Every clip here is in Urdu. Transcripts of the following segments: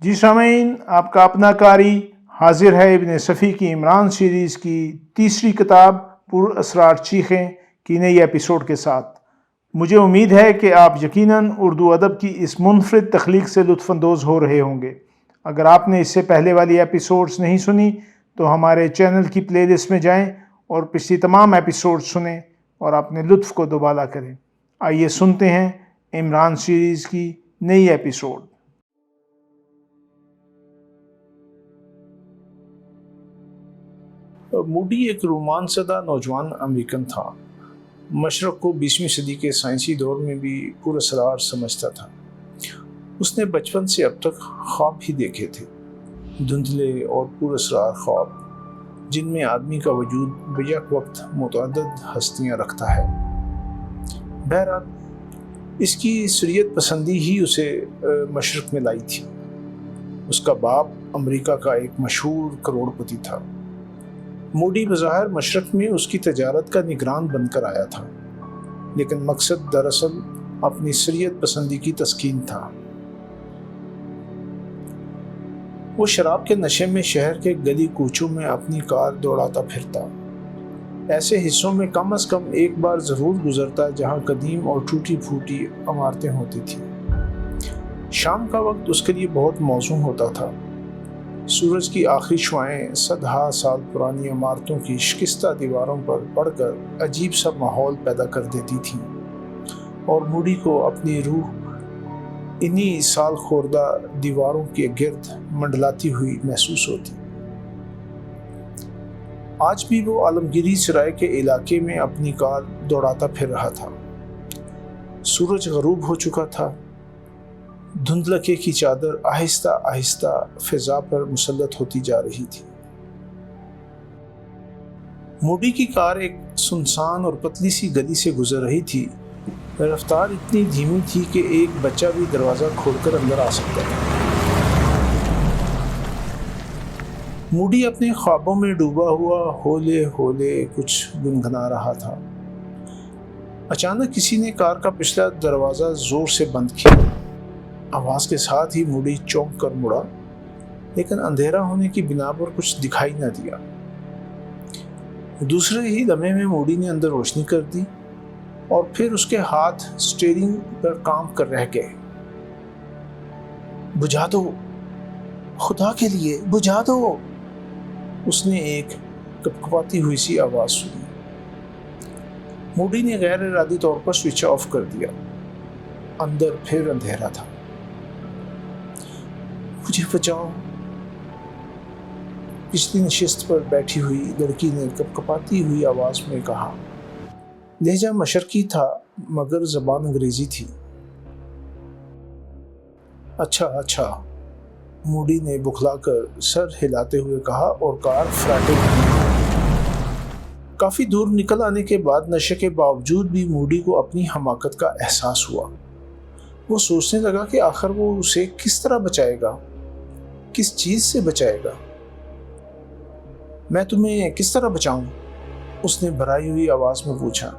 جی سامعین، آپ کا اپنا قاری حاضر ہے ابن صفی کی عمران سیریز کی تیسری کتاب پر اسرار چیخیں کی نئی ایپیسوڈ کے ساتھ۔ مجھے امید ہے کہ آپ یقیناً اردو ادب کی اس منفرد تخلیق سے لطف اندوز ہو رہے ہوں گے۔ اگر آپ نے اس سے پہلے والی ایپیسوڈز نہیں سنی تو ہمارے چینل کی پلے لسٹ میں جائیں اور پچھلی تمام ایپیسوڈ سنیں اور اپنے لطف کو دوبالا کریں۔ آئیے سنتے ہیں عمران سیریز کی نئی ایپیسوڈ۔ موڈی ایک رومان زدہ نوجوان امریکن تھا۔ مشرق کو 20ویں صدی کے سائنسی دور میں بھی پراسرار سمجھتا تھا۔ اس نے بچپن سے اب تک خواب ہی دیکھے تھے، دھندلے اور پراسرار خواب جن میں آدمی کا وجود بیک وقت متعدد ہستیاں رکھتا ہے۔ بہرحال اس کی سریت پسندی ہی اسے مشرق میں لائی تھی۔ اس کا باپ امریکہ کا ایک مشہور کروڑ پتی تھا۔ موڈی بظاہر مشرق میں اس کی تجارت کا نگران بن کر آیا تھا، لیکن مقصد دراصل اپنی سریت پسندی کی تسکین تھا۔ وہ شراب کے نشے میں شہر کے گلی کوچوں میں اپنی کار دوڑاتا پھرتا، ایسے حصوں میں کم از کم ایک بار ضرور گزرتا جہاں قدیم اور ٹوٹی پھوٹی عمارتیں ہوتی تھیں۔ شام کا وقت اس کے لیے بہت موزوں ہوتا تھا۔ سورج کی آخری شعائیں صدہا سال پرانی عمارتوں کی شکستہ دیواروں پر پڑ کر عجیب سا ماحول پیدا کر دیتی تھیں، اور موڈی کو اپنی روح انہی سال خوردہ دیواروں کے گرد منڈلاتی ہوئی محسوس ہوتی۔ آج بھی وہ عالمگیری سرائے کے علاقے میں اپنی کار دوڑاتا پھر رہا تھا۔ سورج غروب ہو چکا تھا۔ دھندلکے کی چادر آہستہ آہستہ فضا پر مسلط ہوتی جا رہی تھی۔ موڈی کی کار ایک سنسان اور پتلی سی گلی سے گزر رہی تھی۔ رفتار اتنی دھیمی تھی کہ ایک بچہ بھی دروازہ کھول کر اندر آ سکتا تھا۔ موڈی اپنے خوابوں میں ڈوبا ہوا ہولے ہولے کچھ گنگنا رہا تھا۔ اچانک کسی نے کار کا پچھلا دروازہ زور سے بند کیا۔ آواز کے ساتھ ہی موڈی چونک کر مڑا، لیکن اندھیرا ہونے کی بنا پر کچھ دکھائی نہ دیا۔ دوسرے ہی لمحے میں موڈی نے اندر روشنی کر دی، اور پھر اس کے ہاتھ سٹیئرنگ پر کام کر رہ گئے۔ بجھا دو، خدا کے لیے بجھا دو، اس نے ایک کپکپاتی ہوئی سی آواز سنی۔ موڈی نے غیر ارادی طور پر سوئچ آف کر دیا۔ اندر پھر اندھیرا تھا۔ مجھے بچاؤ، پچھلی نشست پر بیٹھی ہوئی لڑکی نے کپکپاتی ہوئی آواز میں کہا۔ لہجہ مشرقی تھا مگر زبان انگریزی تھی۔ اچھا، موڈی نے بکھلا کر سر ہلاتے ہوئے کہا اور کار فراٹے گئی۔ کافی دور نکل آنے کے بعد نشے کے باوجود بھی موڈی کو اپنی حماقت کا احساس ہوا۔ وہ سوچنے لگا کہ آخر وہ اسے کس طرح بچائے گا، کس چیز سے بچائے گا۔ میں تمہیں کس طرح بچاؤں؟ اس نے بھرائی ہوئی آواز میں پوچھا۔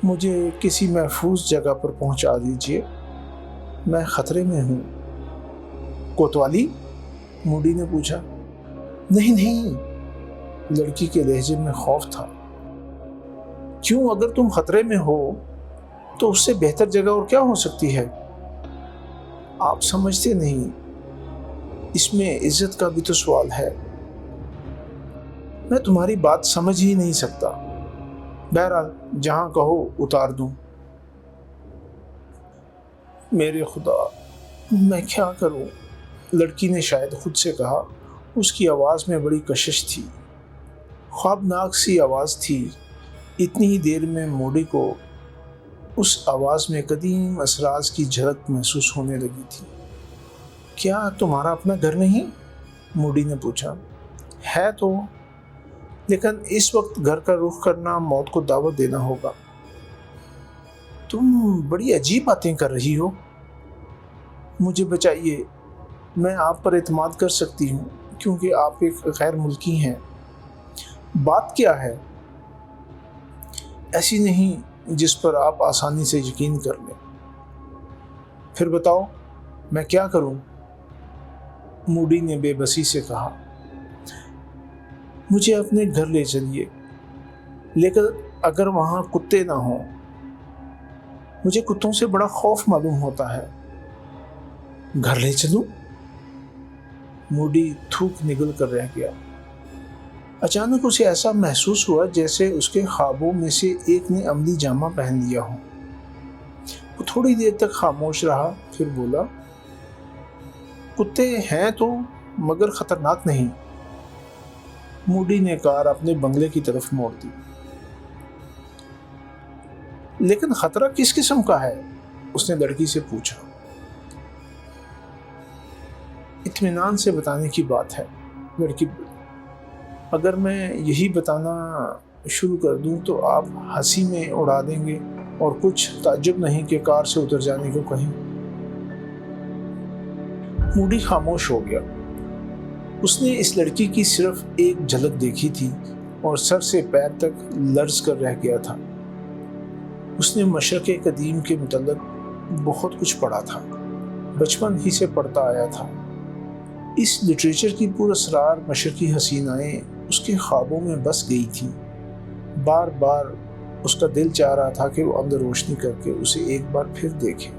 مجھے کسی محفوظ جگہ پر پہنچا دیجیے، میں خطرے میں ہوں۔ کوتوالی؟ موڈی نے پوچھا۔ نہیں، لڑکی کے لہجے میں خوف تھا۔ کیوں؟ اگر تم خطرے میں ہو تو اس سے بہتر جگہ اور کیا ہو سکتی ہے؟ آپ سمجھتے نہیں، اس میں عزت کا بھی تو سوال ہے۔ میں تمہاری بات سمجھ ہی نہیں سکتا۔ بہرحال جہاں کہو اتار دوں۔ میرے خدا، میں کیا کروں؟ لڑکی نے شاید خود سے کہا۔ اس کی آواز میں بڑی کشش تھی، خوابناک سی آواز تھی۔ اتنی ہی دیر میں موڈی کو اس آواز میں قدیم اسرار کی جھلک محسوس ہونے لگی تھی۔ کیا تمہارا اپنا گھر نہیں؟ موڈی نے پوچھا۔ ہے تو، لیکن اس وقت گھر کا رخ کرنا موت کو دعوت دینا ہوگا۔ تم بڑی عجیب باتیں کر رہی ہو۔ مجھے بچائیے، میں آپ پر اعتماد کر سکتی ہوں کیونکہ آپ ایک غیر ملکی ہیں۔ بات کیا ہے؟ ایسی نہیں جس پر آپ آسانی سے یقین کر لیں۔ پھر بتاؤ، میں کیا کروں؟ موڈی نے بے بسی سے کہا، مجھے اپنے گھر لے چلیے، لیکن اگر وہاں کتے نہ ہوں، مجھے کتوں سے بڑا خوف معلوم ہوتا ہے۔ گھر لے چلوں؟ موڈی تھوک نگل کر رہ گیا۔ اچانک اسے ایسا محسوس ہوا جیسے اس کے خوابوں میں سے ایک نے عملی جامہ پہن لیا ہو۔ وہ تھوڑی دیر تک خاموش رہا، پھر بولا، کتے ہیں تو مگر خطرناک نہیں۔ موڈی نے کار اپنے بنگلے کی طرف موڑ دی۔ لیکن خطرہ کس قسم کا ہے؟ اس نے لڑکی سے پوچھا۔ اطمینان سے بتانے کی بات ہے، لڑکی بولی۔ اگر میں یہی بتانا شروع کر دوں تو آپ ہنسی میں اڑا دیں گے اور کچھ تعجب نہیں کہ کار سے اتر جانے کو کہیں۔ موڈی خاموش ہو گیا۔ اس نے اس لڑکی کی صرف ایک جھلک دیکھی تھی اور سر سے پیر تک لرز کر رہ گیا تھا۔ اس نے مشرق قدیم کے متعلق بہت کچھ پڑھا تھا، بچپن ہی سے پڑھتا آیا تھا۔ اس لٹریچر کی پراسرار مشرقی حسینائیں اس کے خوابوں میں بس گئی تھیں۔ بار بار اس کا دل چاہ رہا تھا کہ وہ اندر روشنی کر کے اسے ایک بار پھر دیکھے۔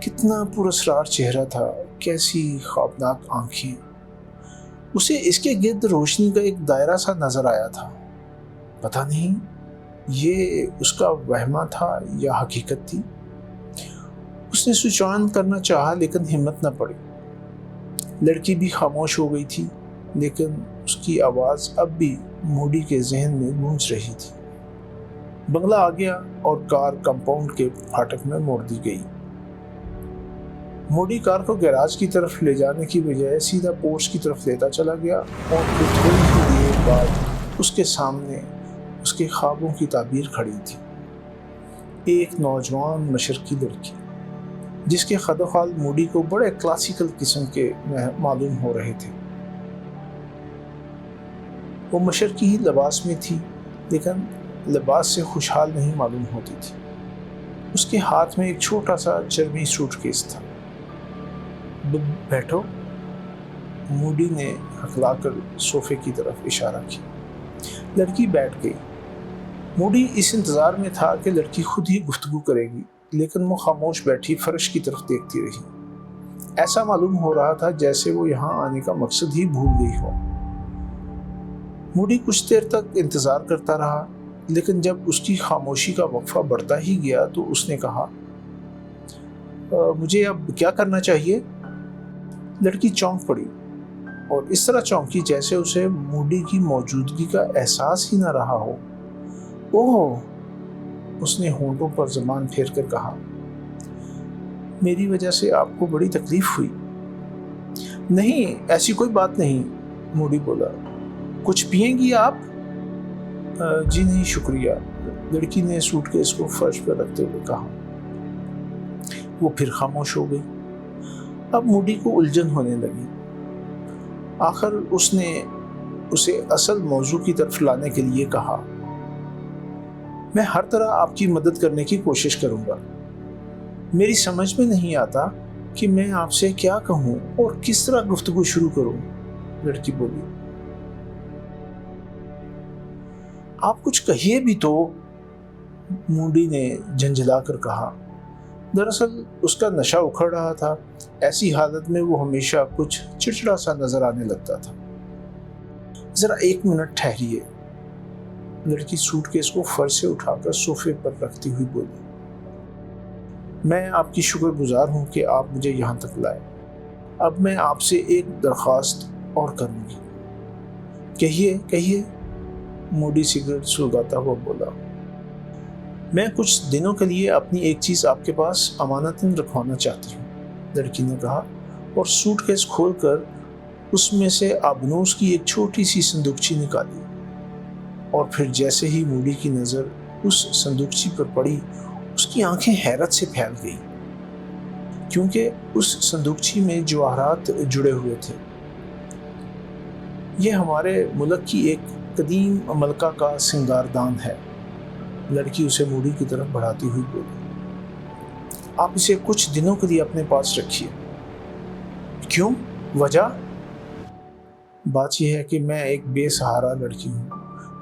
کتنا پراسرار چہرہ تھا، کیسی خوابناک آنکھیں۔ اسے اس کے گرد روشنی کا ایک دائرہ سا نظر آیا تھا۔ پتہ نہیں یہ اس کا وہمہ تھا یا حقیقت تھی۔ اس نے سوئچ آن کرنا چاہا لیکن ہمت نہ پڑی۔ لڑکی بھی خاموش ہو گئی تھی، لیکن اس کی آواز اب بھی موڈی کے ذہن میں گونج رہی تھی۔ بنگلہ آ گیا اور کار کمپاؤنڈ کے پھاٹک میں موڑ دی گئی۔ موڈی کار کو گیراج کی طرف لے جانے کی بجائے سیدھا پورچ کی طرف لیتا چلا گیا اور پھر تھوڑی ہی دیر بعد اس کے سامنے اس کے خوابوں کی تعبیر کھڑی تھی۔ ایک نوجوان مشرقی لڑکی جس کے خد و خال موڈی کو بڑے کلاسیکل قسم کے معلوم ہو رہے تھے۔ وہ مشرقی ہی لباس میں تھی، لیکن لباس سے خوشحال نہیں معلوم ہوتی تھی۔ اس کے ہاتھ میں ایک چھوٹا سا چرمی سوٹ کیس تھا۔ بیٹھو، موڈی نے ہکلا کر صوفے کی طرف اشارہ کیا۔ لڑکی بیٹھ گئی۔ موڈی اس انتظار میں تھا کہ لڑکی خود ہی گفتگو کرے گی، لیکن وہ خاموش بیٹھی فرش کی طرف دیکھتی رہی۔ ایسا معلوم ہو رہا تھا جیسے وہ یہاں آنے کا مقصد ہی بھول گئی ہو۔ موڈی کچھ دیر تک انتظار کرتا رہا، لیکن جب اس کی خاموشی کا وقفہ بڑھتا ہی گیا تو اس نے کہا، مجھے اب کیا کرنا چاہیے؟ لڑکی چونک پڑی اور اس طرح چونکی جیسے اسے موڈی کی موجودگی کا احساس ہی نہ رہا ہو۔ اوہ، اس نے ہونٹوں پر زبان پھیر کر کہا، میری وجہ سے آپ کو بڑی تکلیف ہوئی؟ نہیں، ایسی کوئی بات نہیں، موڈی بولا۔ کچھ پئیں گی آپ؟ جی نہیں شکریہ، لڑکی نے سوٹ کیس کو فرش پر رکھتے ہوئے کہا۔ وہ پھر خاموش ہو گئی۔ اب موڈی کو الجھن ہونے لگی۔ آخر اس نے اسے اصل موضوع کی طرف لانے کے لیے کہا، میں ہر طرح آپ کی مدد کرنے کی کوشش کروں گا۔ میری سمجھ میں نہیں آتا کہ میں آپ سے کیا کہوں اور کس طرح گفتگو شروع کروں، لڑکی بولی۔ آپ کچھ کہیے بھی تو، موڈی نے جھنجھلا کر کہا۔ دراصل اس کا نشہ اکھڑ رہا تھا، ایسی حالت میں وہ ہمیشہ کچھ چڑچڑا سا نظر آنے لگتا تھا۔ ذرا ایک منٹ ٹھہریے، لڑکی سوٹ کیس کو فرش سے اٹھا کر صوفے پر رکھتی ہوئی بولی۔ میں آپ کی شکر گزار ہوں کہ آپ مجھے یہاں تک لائے۔ اب میں آپ سے ایک درخواست اور کروں گی۔ کہیے کہیے، موڈی سگریٹ سلگاتا ہوا بولا۔ میں کچھ دنوں کے لیے اپنی ایک چیز آپ کے پاس امانتاً رکھوانا چاہتی ہوں، لڑکی نے کہا اور سوٹ کیس کھول کر اس میں سے آبنوس کی ایک چھوٹی سی صندوقچی نکالی، اور پھر جیسے ہی موڈی کی نظر اس صندوقچی پر پڑی، اس کی آنکھیں حیرت سے پھیل گئیں، کیونکہ اس صندوقچی میں جواہرات جڑے ہوئے تھے۔ یہ ہمارے ملک کی ایک قدیم ملکہ کا سنگاردان ہے، لڑکی اسے موڈی کی طرف بڑھاتی ہوئی بولی۔ آپ اسے کچھ دنوں کے لیے اپنے پاس رکھیے۔ کیوں؟ وجہ؟ بات یہ ہے کہ میں ایک بے سہارا لڑکی ہوں.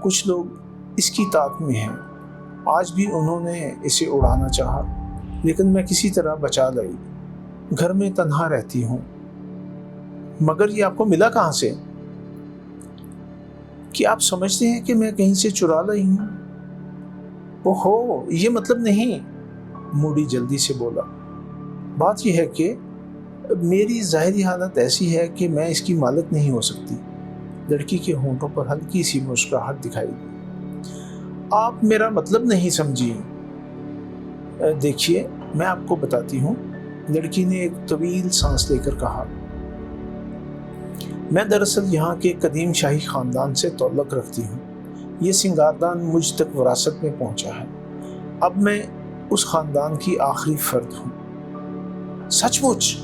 کچھ لوگ اس کی طاق میں ہیں. آج بھی انہوں نے اسے اڑانا چاہا لیکن میں کسی طرح بچا لائی. گھر میں تنہا رہتی ہوں. مگر یہ آپ کو ملا کہاں سے؟ کہ آپ سمجھتے ہیں کہ میں کہیں سے چرا لائی ہوں؟ اوہو، یہ مطلب نہیں. موڈی جلدی سے بولا. بات یہ ہے کہ میری ظاہری حالت ایسی ہے کہ میں اس کی مالک نہیں ہو سکتی. لڑکی کے ہونٹوں پر ہلکی سی مسکراہٹ دکھائی دی. آپ میرا مطلب نہیں سمجھی. دیکھیے میں آپ کو بتاتی ہوں. لڑکی نے ایک طویل سانس لے کر کہا. میں دراصل یہاں کے قدیم شاہی خاندان سے تعلق رکھتی ہوں. یہ سنگاردان مجھ تک وراثت میں پہنچا ہے. اب میں اس خاندان کی آخری فرد ہوں. سچ مچ؟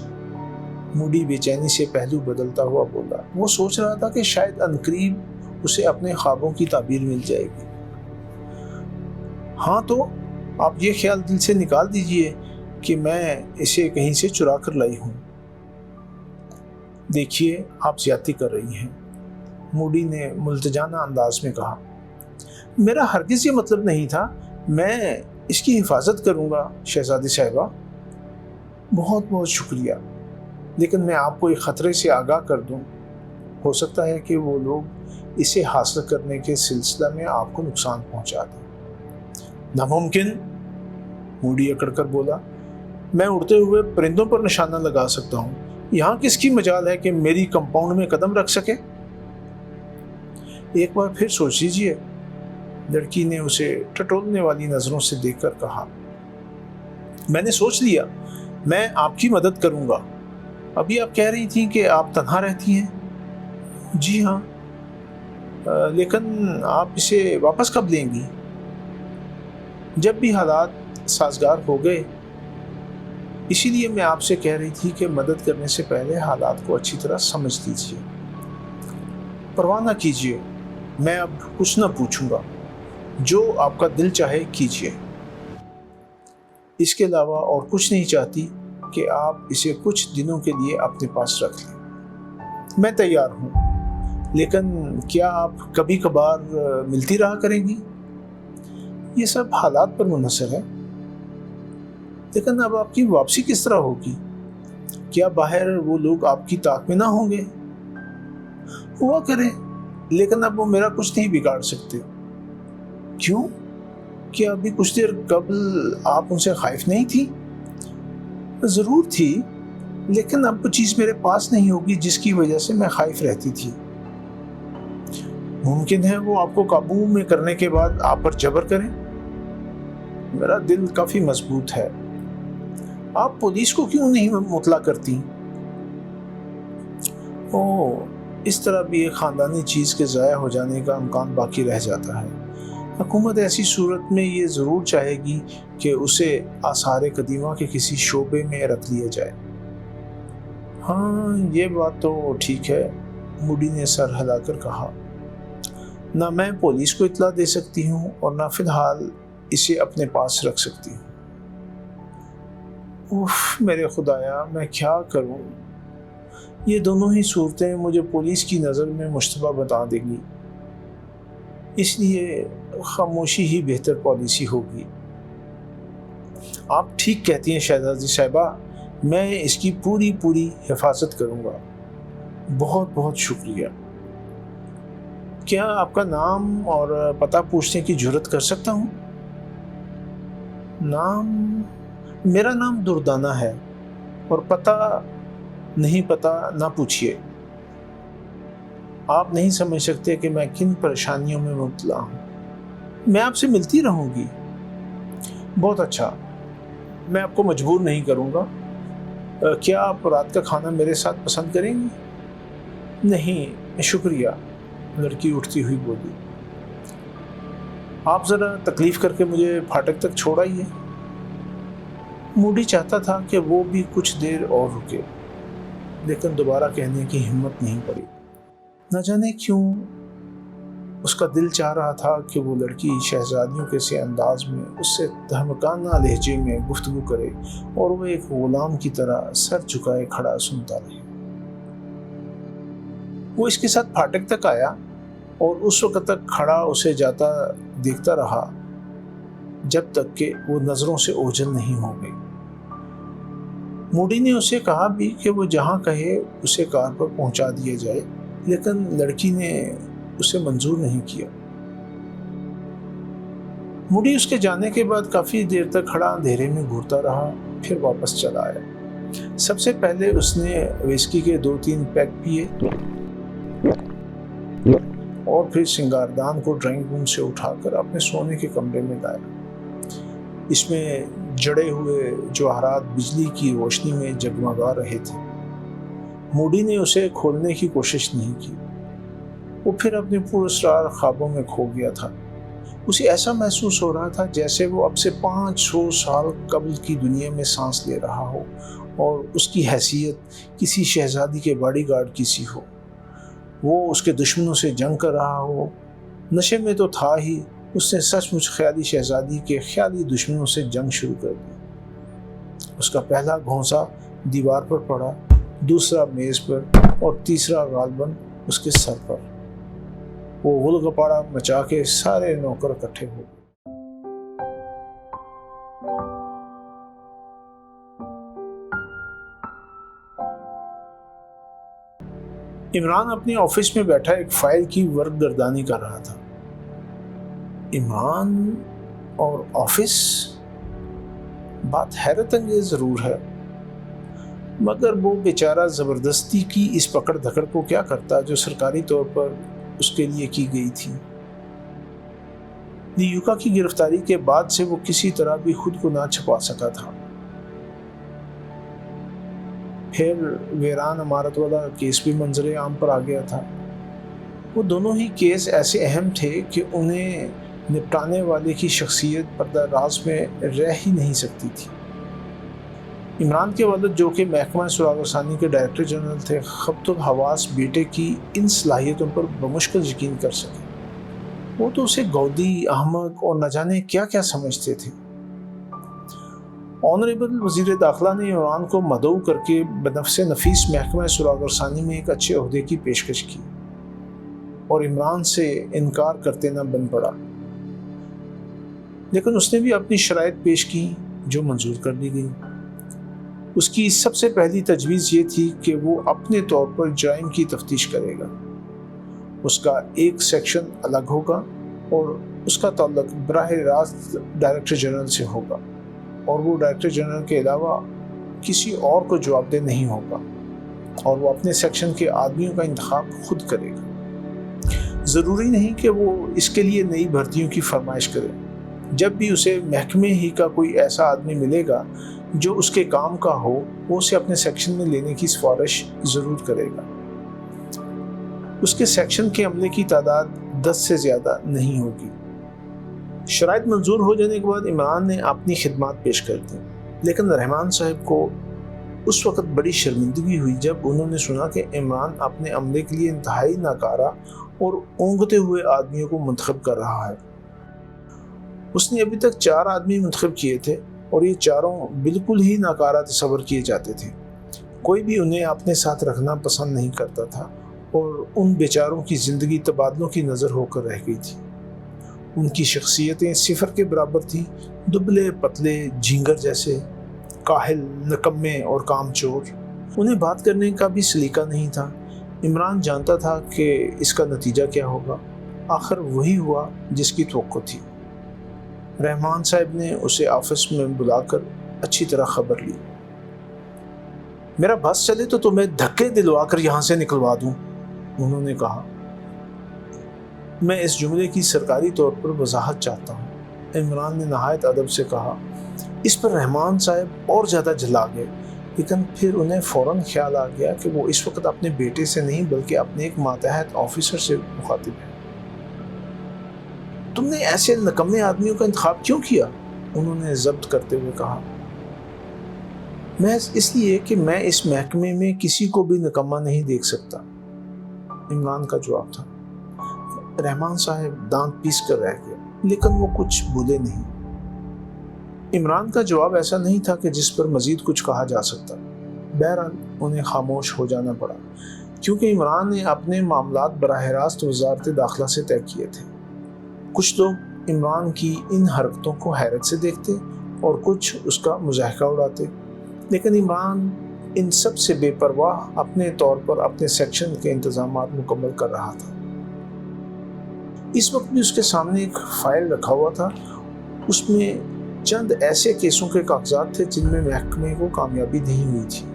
موڈی بے چینی سے پہلو بدلتا ہوا بولا. وہ سوچ رہا تھا کہ شاید عنقریب اسے اپنے خوابوں کی تعبیر مل جائے گی. ہاں تو آپ یہ خیال دل سے نکال دیجئے کہ میں اسے کہیں سے چرا کر لائی ہوں. دیکھیے آپ زیادتی کر رہی ہیں. موڈی نے ملتجانہ انداز میں کہا. میرا ہرگز یہ مطلب نہیں تھا. میں اس کی حفاظت کروں گا شہزادی صاحبہ. بہت بہت شکریہ. لیکن میں آپ کو ایک خطرے سے آگاہ کر دوں. ہو سکتا ہے کہ وہ لوگ اسے حاصل کرنے کے سلسلہ میں آپ کو نقصان پہنچا دیں. ناممکن، موڈی اکڑ کر بولا. میں اڑتے ہوئے پرندوں پر نشانہ لگا سکتا ہوں. یہاں کس کی مجال ہے کہ میری کمپاؤنڈ میں قدم رکھ سکے؟ ایک بار پھر سوچ لیجیے. لڑکی نے اسے ٹٹولنے والی نظروں سے دیکھ کر کہا. میں نے سوچ لیا. میں آپ کی مدد کروں گا. ابھی آپ کہہ رہی تھیں کہ آپ تنہا رہتی ہیں. جی ہاں. لیکن آپ اسے واپس کب لیں گی؟ جب بھی حالات سازگار ہو گئے. اسی لیے میں آپ سے کہہ رہی تھی کہ مدد کرنے سے پہلے حالات کو اچھی طرح سمجھ لیجیے. پرواہ نہ کیجیے. میں اب کچھ نہ پوچھوں گا. جو آپ کا دل چاہے کیجیے. اس کے علاوہ اور کچھ نہیں چاہتی کہ آپ اسے کچھ دنوں کے لیے اپنے پاس رکھ لیں. میں تیار ہوں. لیکن کیا آپ کبھی کبھار ملتی رہا کریں گی؟ یہ سب حالات پر منحصر ہے. لیکن اب آپ کی واپسی کس طرح ہوگی؟ کیا باہر وہ لوگ آپ کی طاق میں نہ ہوں گے؟ ہوا کرے. لیکن اب وہ میرا کچھ نہیں بگاڑ سکتے. کیوں؟ کیا ابھی کچھ دیر قبل آپ ان سے خائف نہیں تھی؟ ضرور تھی. لیکن اب وہ چیز میرے پاس نہیں ہوگی جس کی وجہ سے میں خائف رہتی تھی. ممکن ہے وہ آپ کو قابو میں کرنے کے بعد آپ پر جبر کریں. میرا دل کافی مضبوط ہے. آپ پولیس کو کیوں نہیں مطلع کرتی؟ اس طرح بھی ایک خاندانی چیز کے ضائع ہو جانے کا امکان باقی رہ جاتا ہے. حکومت ایسی صورت میں یہ ضرور چاہے گی کہ اسے آثار قدیمہ کے کسی شعبے میں رکھ لیا جائے. ہاں یہ بات تو ٹھیک ہے. موڈی نے سر ہلا کر کہا. نہ میں پولیس کو اطلاع دے سکتی ہوں اور نہ فی الحال اسے اپنے پاس رکھ سکتی ہوں. میرے خدایا میں کیا کروں. یہ دونوں ہی صورتیں مجھے پولیس کی نظر میں مشتبہ بتا دیں گی. اس لیے خاموشی ہی بہتر پالیسی ہوگی. آپ ٹھیک کہتی ہیں شہزادی صاحبہ. میں اس کی پوری حفاظت کروں گا. بہت بہت شکریہ. کیا آپ کا نام اور پتہ پوچھنے کی جرات کر سکتا ہوں؟ میرا نام دردانہ ہے اور پتہ نہ پوچھیے. آپ نہیں سمجھ سکتے کہ میں کن پریشانیوں میں مبتلا ہوں. میں آپ سے ملتی رہوں گی. بہت اچھا. میں آپ کو مجبور نہیں کروں گا. کیا آپ رات کا کھانا میرے ساتھ پسند کریں گی؟ نہیں شکریہ. لڑکی اٹھتی ہوئی بولی. آپ ذرا تکلیف کر کے مجھے پھاٹک تک چھوڑ آئیے. موڈی چاہتا تھا کہ وہ بھی کچھ دیر اور رکے لیکن دوبارہ کہنے کی ہمت نہیں پڑی. نہ جانے کیوں اس کا دل چاہ رہا تھا کہ وہ لڑکی شہزادیوں کے سے انداز میں اس سے دھمکانہ لہجے میں گفتگو کرے اور وہ ایک غلام کی طرح سر جھکائے کھڑا سنتا رہے. وہ اس کے ساتھ پھاٹک تک آیا اور اس وقت تک کھڑا اسے جاتا دیکھتا رہا جب تک کہ وہ نظروں سے اوجھل نہیں ہو گئی۔ موڈی نے اسے کہا بھی کہ وہ جہاں کہے اسے کار پر پہنچا دیا جائے، لیکن لڑکی نے اسے منظور نہیں کیا۔ موڈی اس کے جانے کے بعد کافی دیر تک کھڑا اندھیرے میں گھورتا رہا، پھر واپس چلا آیا۔ سب سے پہلے اس نے وسکی کے 2-3 پیک پیے اور پھر سنگاردان کو ڈرائنگ روم سے اٹھا کر اپنے سونے کے کمرے میں لایا۔ اس میں جڑے ہوئے جواہرات بجلی کی روشنی میں جگمگا رہے تھے۔ موڈی نے اسے کھولنے کی کوشش نہیں کی۔ وہ پھر اپنے پراسرار خوابوں میں کھو گیا تھا۔ اسے ایسا محسوس ہو رہا تھا جیسے وہ اب سے 500 سال قبل کی دنیا میں سانس لے رہا ہو اور اس کی حیثیت کسی شہزادی کے باڈی گارڈ کی سی ہو۔ وہ اس کے دشمنوں سے جنگ کر رہا ہو۔ نشے میں تو تھا ہی، اس نے سچ مچ خیالی شہزادی کے خیالی دشمنوں سے جنگ شروع کر دی۔ اس کا پہلا گھونسا دیوار پر پڑا، دوسرا میز پر اور تیسرا غالباً اس کے سر پر۔ وہ غل گپاڑا مچا کے سارے نوکر اکٹھے ہو گئے۔ عمران اپنے آفس میں بیٹھا ایک فائل کی ورق گردانی کر رہا تھا۔ عمران اور آفس، بات حیرت انگیز ضرور ہے، مگر وہ بیچارہ زبردستی کی اس پکڑ دھکڑ کو کیا کرتا جو سرکاری طور پر اس کے لیے کی گئی تھی۔ نیوکا کی گرفتاری کے بعد سے وہ کسی طرح بھی خود کو نہ چھپا سکا تھا۔ پھر ویران عمارت والا کیس بھی منظر عام پر آ گیا تھا۔ وہ دونوں ہی کیس ایسے اہم تھے کہ انہیں نپٹانے والے کی شخصیت پردہ راز میں رہ ہی نہیں سکتی تھی۔ عمران کے والد، جو کہ محکمہ سراغ رسانی کے ڈائریکٹر جنرل تھے، خبط الحواس بیٹے کی ان صلاحیتوں پر بمشکل یقین کر سکے۔ وہ تو اسے گودی، احمق اور نہ جانے کیا کیا سمجھتے تھے۔ آنریبل وزیر داخلہ نے عمران کو مدعو کر کے بنفس نفیس محکمہ سراغ رسانی میں ایک اچھے عہدے کی پیشکش کی اور عمران سے انکار کرتے نہ بن پڑا، لیکن اس نے بھی اپنی شرائط پیش کی جو منظور کر لی گئی۔ اس کی سب سے پہلی تجویز یہ تھی کہ وہ اپنے طور پر جرائم کی تفتیش کرے گا۔ اس کا ایک سیکشن الگ ہوگا اور اس کا تعلق براہ راست ڈائریکٹر جنرل سے ہوگا، اور وہ ڈائریکٹر جنرل کے علاوہ کسی اور کو جواب دہ نہیں ہوگا، اور وہ اپنے سیکشن کے آدمیوں کا انتخاب خود کرے گا۔ ضروری نہیں کہ وہ اس کے لیے نئی بھرتیوں کی فرمائش کرے۔ جب بھی اسے محکمے ہی کا کوئی ایسا آدمی ملے گا جو اس کے کام کا ہو، وہ اسے اپنے سیکشن میں لینے کی سفارش ضرور کرے گا۔ اس کے سیکشن کے عملے کی تعداد 10 سے زیادہ نہیں ہوگی۔ شرائط منظور ہو جانے کے بعد عمران نے اپنی خدمات پیش کر دی، لیکن رحمان صاحب کو اس وقت بڑی شرمندگی ہوئی جب انہوں نے سنا کہ عمران اپنے عملے کے لیے انتہائی ناکارہ اور اونگتے ہوئے آدمیوں کو منتخب کر رہا ہے۔ اس نے ابھی تک 4 آدمی منتخب کیے تھے اور یہ چاروں بالکل ہی ناکارہ تصور کیے جاتے تھے۔ کوئی بھی انہیں اپنے ساتھ رکھنا پسند نہیں کرتا تھا اور ان بیچاروں کی زندگی تبادلوں کی نظر ہو کر رہ گئی تھی۔ ان کی شخصیتیں صفر کے برابر تھیں، دبلے پتلے جھینگر جیسے، کاہل، نکمے اور کام چور۔ انہیں بات کرنے کا بھی سلیقہ نہیں تھا۔ عمران جانتا تھا کہ اس کا نتیجہ کیا ہوگا۔ آخر وہی ہوا جس کی توقع تھی۔ رحمان صاحب نے اسے آفس میں بلا کر اچھی طرح خبر لی۔ میرا بس چلے تو تمہیں دھکے دلوا کر یہاں سے نکلوا دوں، انہوں نے کہا۔ میں اس جملے کی سرکاری طور پر وضاحت چاہتا ہوں، عمران نے نہایت ادب سے کہا۔ اس پر رحمان صاحب اور زیادہ جھلا گئے، لیکن پھر انہیں فوراً خیال آ گیا کہ وہ اس وقت اپنے بیٹے سے نہیں بلکہ اپنے ایک ماتحت آفیسر سے مخاطب ہے۔ تم نے ایسے نکمے آدمیوں کا انتخاب کیوں کیا؟ انہوں نے ضبط کرتے ہوئے کہا۔ محض اس لیے کہ میں اس محکمے میں کسی کو بھی نکما نہیں دیکھ سکتا، عمران کا جواب تھا۔ رحمان صاحب دانت پیس کر رہ گئے، لیکن وہ کچھ بولے نہیں۔ عمران کا جواب ایسا نہیں تھا کہ جس پر مزید کچھ کہا جا سکتا۔ بہرحال انہیں خاموش ہو جانا پڑا۔ کیونکہ عمران نے اپنے معاملات براہ راست وزارت داخلہ سے طے کیے تھے۔ کچھ لوگ عمران کی ان حرکتوں کو حیرت سے دیکھتے اور کچھ اس کا مضاحکہ اڑاتے، لیکن عمران ان سب سے بے پرواہ اپنے طور پر اپنے سیکشن کے انتظامات مکمل کر رہا تھا۔ اس وقت بھی اس کے سامنے ایک فائل رکھا ہوا تھا۔ اس میں چند ایسے کیسوں کے کاغذات تھے جن میں محکمے کو کامیابی نہیں ہوئی تھی۔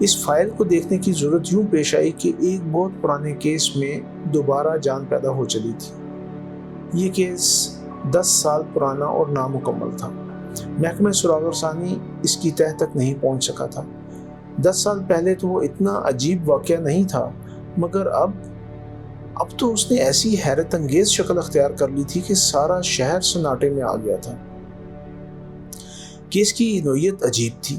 اس فائل کو دیکھنے کی ضرورت یوں پیش آئی کہ ایک بہت پرانے کیس میں دوبارہ جان پیدا ہو چلی تھی۔ یہ کیس 10 سال پرانا اور نامکمل تھا۔ محکمہ سراغ رسانی اس کی تہہ تک نہیں پہنچ سکا تھا۔ 10 سال پہلے تو وہ اتنا عجیب واقعہ نہیں تھا، مگر اب تو اس نے ایسی حیرت انگیز شکل اختیار کر لی تھی کہ سارا شہر سناٹے میں آ گیا تھا۔ کیس کی نوعیت عجیب تھی۔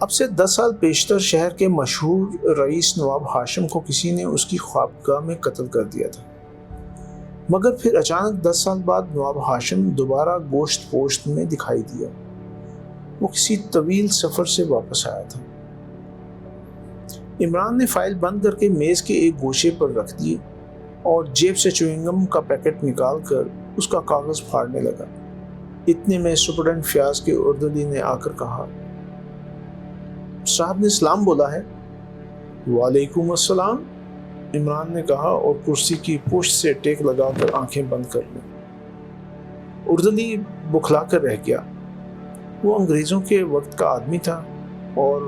اب سے 10 سال پیشتر شہر کے مشہور رئیس نواب ہاشم کو کسی نے اس کی خوابگاہ میں قتل کر دیا تھا، مگر پھر اچانک 10 سال بعد نواب ہاشم دوبارہ گوشت پوشت میں دکھائی دیا۔ وہ کسی طویل سفر سے واپس آیا تھا۔ عمران نے فائل بند کر کے میز کے ایک گوشے پر رکھ دی اور جیب سے چوئنگم کا پیکٹ نکال کر اس کا کاغذ پھاڑنے لگا۔ اتنے میں سپرڈنٹ فیاض کے اردلی نے آ کر کہا، صاحب نے سلام بولا ہے۔ وعلیکم السلام، عمران نے کہا اور کرسی کی پشت سے ٹیک لگا کر آنکھیں بند کر لیں۔ اردلی بکھلا کر رہ گیا۔ وہ انگریزوں کے وقت کا آدمی تھا اور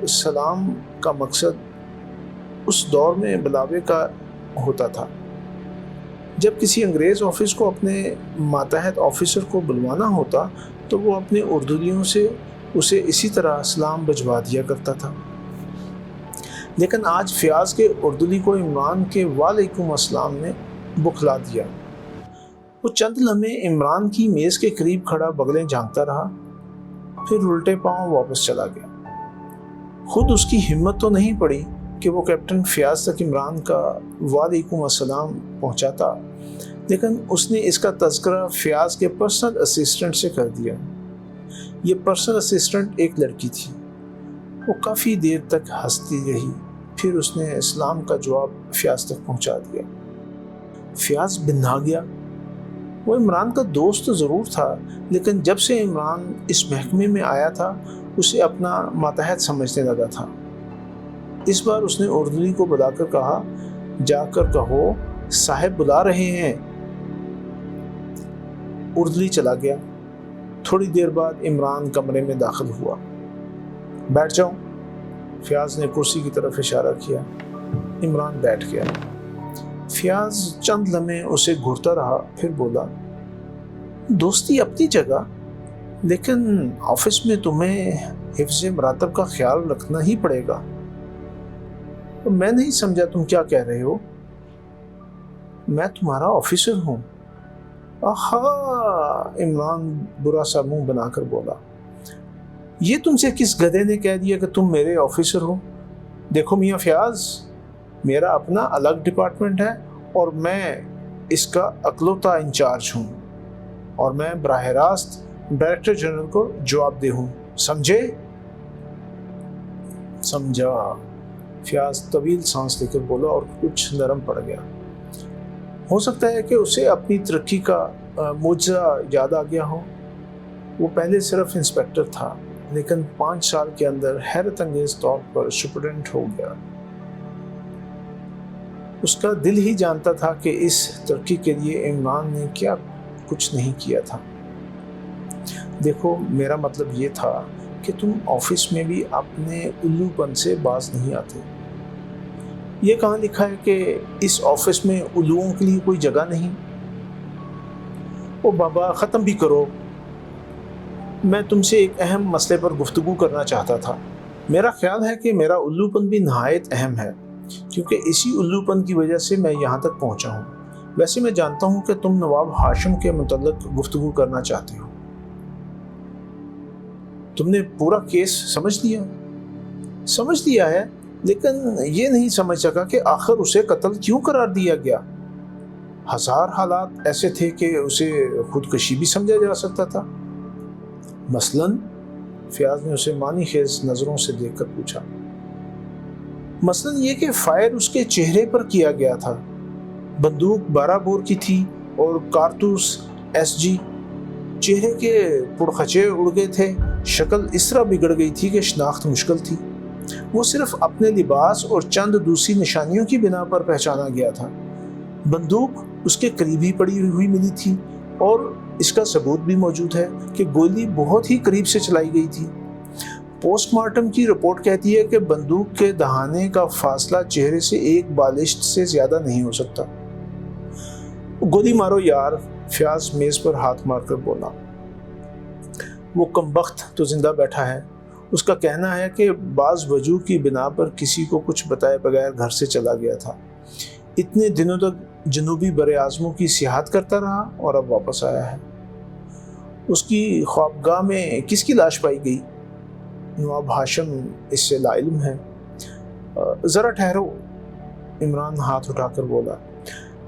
سلام کا مقصد اس دور میں بلاوے کا ہوتا تھا۔ جب کسی انگریز آفس کو اپنے ماتحت آفیسر کو بلوانا ہوتا تو وہ اپنے اردلیوں سے اسے اسی طرح سلام بھجوا دیا کرتا تھا، لیکن آج فیاض کے اردلی کو عمران کے وعلیکم السلام نے بکھلا دیا۔ وہ چند لمحے عمران کی میز کے قریب کھڑا بغلیں جھانکتا رہا، پھر الٹے پاؤں واپس چلا گیا۔ خود اس کی ہمت تو نہیں پڑی کہ وہ کیپٹن فیاض تک عمران کا وعلیکم السلام پہنچاتا، لیکن اس نے اس کا تذکرہ فیاض کے پرسنل اسسٹنٹ سے کر دیا۔ یہ پرسنل اسسٹنٹ ایک لڑکی تھی۔ وہ کافی دیر تک ہنستی رہی، پھر اس نے اسلام کا جواب فیاض تک پہنچا دیا۔ فیاض بندھا گیا۔ وہ عمران کا دوست تو ضرور تھا، لیکن جب سے عمران اس محکمے میں آیا تھا اسے اپنا ماتحت سمجھنے لگا تھا۔ اس بار اس نے اردلی کو بلا کر کہا، جا کر کہو صاحب بلا رہے ہیں۔ اردلی چلا گیا۔ تھوڑی دیر بعد عمران کمرے میں داخل ہوا۔ بیٹھ جاؤ، فیاض نے کرسی کی طرف اشارہ کیا۔ عمران بیٹھ گیا۔ فیاض چند لمحے اسے گھورتا رہا، پھر بولا، دوستی اپنی جگہ، لیکن آفس میں تمہیں حفظ مراتب کا خیال رکھنا ہی پڑے گا۔ میں نہیں سمجھا تم کیا کہہ رہے ہو؟ میں تمہارا آفیسر ہوں۔ آہا، عمران برا سا منہ بنا کر بولا، یہ تم سے کس گدھے نے کہہ دیا کہ تم میرے آفیسر ہو؟ دیکھو میاں فیاض، میرا اپنا الگ ڈپارٹمنٹ ہے اور میں اس کا اکلوتا انچارج ہوں، اور میں براہ راست ڈائریکٹر جنرل کو جواب دہ ہوں، سمجھے؟ سمجھا، فیاض طویل سانس لے کر بولا اور کچھ نرم پڑ گیا۔ ہو سکتا ہے کہ اسے اپنی ترقی کا معجزہ یاد آ گیا ہو۔ وہ پہلے صرف انسپیکٹر تھا، لیکن 5 سال کے اندر حیرت انگیز طور پر سپرڈنٹ ہو گیا۔ اس کا دل ہی جانتا تھا کہ اس ترقی کے لیے عمران نے کیا کچھ نہیں کیا تھا۔ دیکھو، میرا مطلب یہ تھا کہ تم آفس میں بھی اپنے الو پن سے باز نہیں آتے۔ یہ کہاں لکھا ہے کہ اس آفس میں الوؤں کے لیے کوئی جگہ نہیں؟ او بابا، ختم بھی کرو۔ میں تم سے ایک اہم مسئلے پر گفتگو کرنا چاہتا تھا۔ میرا خیال ہے کہ میرا الو پن بھی نہایت اہم ہے، کیونکہ اسی الو پن کی وجہ سے میں یہاں تک پہنچا ہوں۔ ویسے میں جانتا ہوں کہ تم نواب ہاشم کے متعلق گفتگو کرنا چاہتے ہو۔ تم نے پورا کیس سمجھ لیا ہے، لیکن یہ نہیں سمجھ سکا کہ آخر اسے قتل کیوں قرار دیا گیا۔ 1000 حالات ایسے تھے کہ اسے خودکشی بھی سمجھا جا سکتا تھا۔ مثلاً، فیاض نے اسے معنی خیز نظروں سے دیکھ کر پوچھا۔ مثلاً یہ کہ فائر اس کے چہرے پر کیا گیا تھا۔ بندوق 12 بور کی تھی اور کارتوس SG۔ چہرے کے پڑخچے اڑ گئے تھے، شکل اس طرح بگڑ گئی تھی کہ شناخت مشکل تھی۔ وہ صرف اپنے لباس اور چند دوسری نشانیوں کی بنا پر پہچانا گیا تھا۔ بندوق اس کے قریب ہی پڑی ہوئی ملی تھی اور اس کا ثبوت بھی موجود ہے کہ گولی بہت ہی قریب سے چلائی گئی تھی۔ پوسٹ مارٹم کی رپورٹ کہتی ہے کہ بندوق کے دہانے کا فاصلہ چہرے سے ایک بالشت سے زیادہ نہیں ہو سکتا۔ گولی مارو یار، فیاض میز پر ہاتھ مار کر بولا۔ وہ کمبخت تو زندہ بیٹھا ہے۔ اس کا کہنا ہے کہ بعض وجوہ کی بنا پر کسی کو کچھ بتائے بغیر گھر سے چلا گیا تھا۔ اتنے دنوں تک جنوبی براعظموں کی سیاحت کرتا رہا اور اب واپس آیا ہے۔ اس کی خوابگاہ میں کس کی لاش پائی گئی؟ نواب ہاشم اس سے لا علم ہے۔ ذرا ٹھہرو، عمران ہاتھ اٹھا کر بولا۔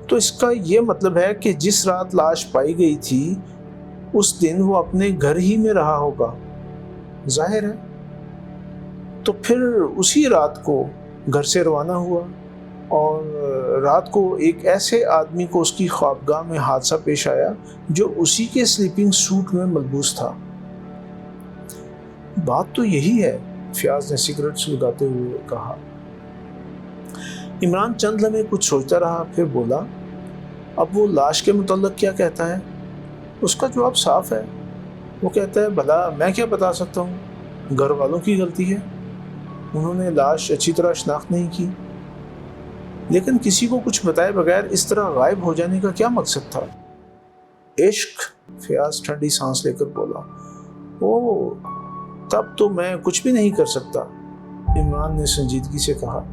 تو اس کا یہ مطلب ہے کہ جس رات لاش پائی گئی تھی اس دن وہ اپنے گھر ہی میں رہا ہوگا۔ ظاہر ہے۔ تو پھر اسی رات کو گھر سے روانہ ہوا اور رات کو ایک ایسے آدمی کو اس کی خوابگاہ میں حادثہ پیش آیا جو اسی کے سلیپنگ سوٹ میں ملبوس تھا۔ بات تو یہی ہے، فیاض نے سگریٹ سلگاتے ہوئے کہا۔ عمران چند لمحے کچھ سوچتا رہا، پھر بولا، اب وہ لاش کے متعلق کیا کہتا ہے؟ اس کا جواب صاف ہے۔ وہ کہتا ہے بھلا میں کیا بتا سکتا ہوں، گھر والوں کی غلطی ہے، انہوں نے لاش اچھی طرح شناخت نہیں کی۔ لیکن کسی کو کچھ بتائے بغیر اس طرح غائب ہو جانے کا کیا مقصد تھا؟ عشق، فیاض ٹھنڈی سانس لے کر بولا۔ او، تب تو میں کچھ بھی نہیں کر سکتا، عمران نے سنجیدگی سے کہا۔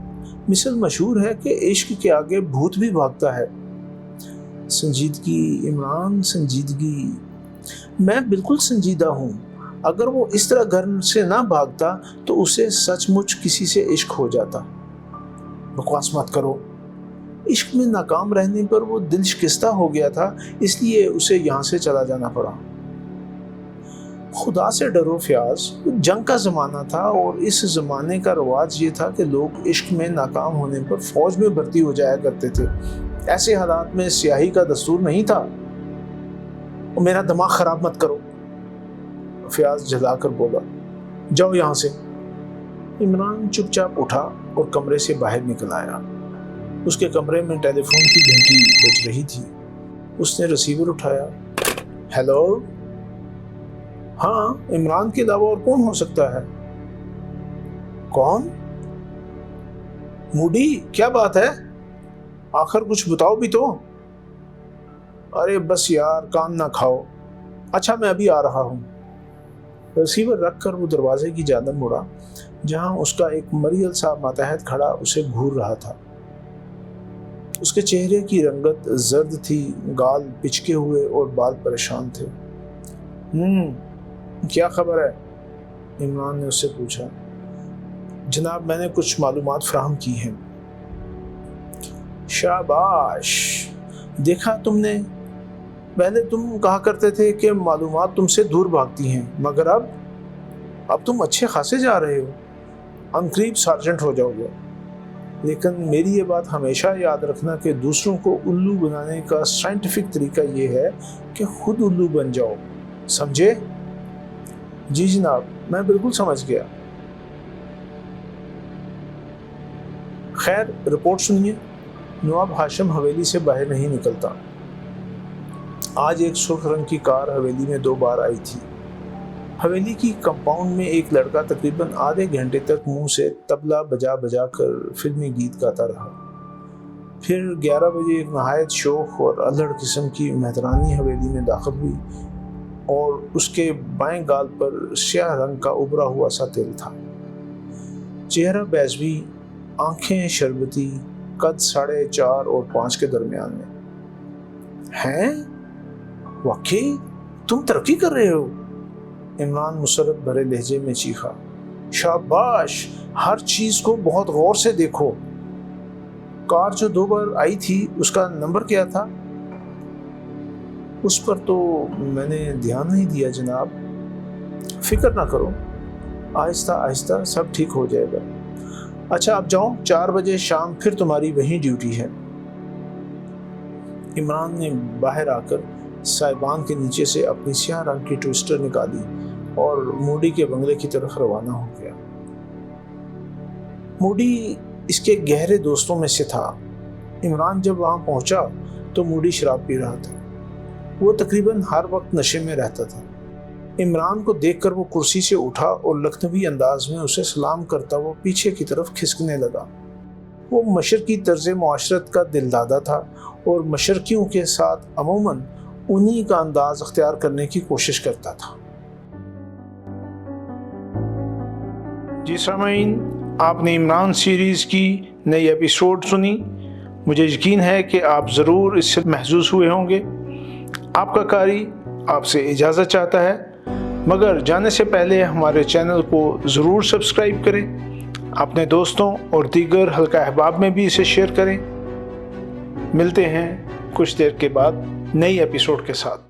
مثل مشہور ہے کہ عشق کے آگے بھوت بھی بھاگتا ہے۔ سنجیدگی عمران، سنجیدگی۔ میں بالکل سنجیدہ ہوں۔ اگر وہ اس طرح گھر سے نہ بھاگتا تو اسے سچ مچ کسی سے عشق ہو جاتا۔ بکواس مت کرو۔ عشق میں ناکام رہنے پر وہ دل شکستہ ہو گیا تھا، اس لیے اسے یہاں سے چلا جانا پڑا۔ خدا سے ڈرو فیاض، جنگ کا زمانہ تھا اور اس زمانے کا رواج یہ تھا کہ لوگ عشق میں ناکام ہونے پر فوج میں بھرتی ہو جایا کرتے تھے۔ ایسے حالات میں سیاہی کا دستور نہیں تھا۔ میرا دماغ خراب مت کرو، فیاض جھلا کر بولا۔ جاؤ یہاں سے۔ عمران چپ چاپ اٹھا اور کمرے سے باہر نکل آیا۔ اس کے کمرے میں ٹیلی فون کی گھنٹی بج رہی تھی۔ اس نے ریسیور اٹھایا۔ ہیلو؟ ہاں، عمران کے علاوہ اور کون ہو سکتا ہے؟ کون؟ موڈی، کیا بات ہے؟ آخر کچھ بتاؤ بھی تو۔ ارے بس یار، کان نہ کھاؤ۔ اچھا، میں ابھی آ رہا ہوں۔ ریسیور رکھ کر وہ دروازے کی جانب مڑا جہاں اس کا ایک مریل سا ماتحت کھڑا اسے گھور رہا تھا۔ اس کے چہرے کی رنگت زرد تھی، گال پچکے ہوئے اور بال پریشان تھے۔ کیا خبر ہے؟ عمران نے اس سے پوچھا۔ جناب، میں نے کچھ معلومات فراہم کی ہیں۔ شاباش، دیکھا تم نے، پہلے تم کہا کرتے تھے کہ معلومات تم سے دور بھاگتی ہیں، مگر اب تم اچھے خاصے جا رہے ہو، عنقریب سارجنٹ ہو جاؤ گے۔ لیکن میری یہ بات ہمیشہ یاد رکھنا کہ دوسروں کو الو بنانے کا سائنٹیفک طریقہ یہ ہے کہ خود الو بن جاؤ، سمجھے؟ جی جناب، میں بالکل سمجھ گیا۔ خیر، رپورٹ سنیے۔ نواب ہاشم حویلی سے باہر نہیں نکلتا۔ آج ایک سرخ رنگ کی کار حویلی میں 2 بار آئی تھی۔ حویلی کی کمپاؤنڈ میں ایک لڑکا تقریباً آدھے گھنٹے تک منہ سے طبلہ بجا بجا کر فلمی گیت گاتا رہا۔ پھر 11 بجے ایک نہایت شوخ اور الہڑ قسم کی مہترانی حویلی میں داخل ہوئی اور اس کے بائیں گال پر سیاہ رنگ کا ابھرا ہوا سا تیل تھا۔ چہرہ بیضوی، آنکھیں شربتی، قد 4.5 اور 5 کے درمیان میں۔ ہیں؟ واقعی تم ترقی کر رہے ہو؟ عمران مسرت بھرے لہجے میں چیخا۔ شاباش، ہر چیز کو بہت غور سے دیکھو۔ کار جو 2 بار آئی تھی اس کا نمبر کیا تھا؟ اس پر تو میں نے دھیان نہیں دیا جناب۔ فکر نہ کرو، آہستہ آہستہ سب ٹھیک ہو جائے گا۔ اچھا اب جاؤ، 4 بجے شام پھر تمہاری وہیں ڈیوٹی ہے۔ عمران نے باہر آ کر سائبان کے نیچے سے اپنی سیاہ رنگ کی ٹویسٹر نکالی اور موڈی کے بنگلے کی طرف روانہ ہو گیا۔ موڈی اس کے گہرے دوستوں میں سے تھا۔ عمران جب وہاں پہنچا تو موڈی شراب پی رہا تھا۔ وہ تقریباً ہر وقت نشے میں رہتا تھا۔ عمران کو دیکھ کر وہ کرسی سے اٹھا اور لکھنوی انداز میں اسے سلام کرتا وہ پیچھے کی طرف کھسکنے لگا۔ وہ مشرقی طرز معاشرت کا دلدادہ تھا اور مشرقیوں کے ساتھ عموماً انہی کا انداز اختیار کرنے کی کوشش کرتا تھا۔ جی سامعین، آپ نے عمران سیریز کی نئی ایپیسوڈ سنی۔ مجھے یقین ہے کہ آپ ضرور اس سے محظوظ ہوئے ہوں گے۔ آپ کا قاری آپ سے اجازت چاہتا ہے، مگر جانے سے پہلے ہمارے چینل کو ضرور سبسکرائب کریں، اپنے دوستوں اور دیگر حلقہ احباب میں بھی اسے شیئر کریں۔ ملتے ہیں کچھ دیر کے بعد نئی ایپیسوڈ کے ساتھ۔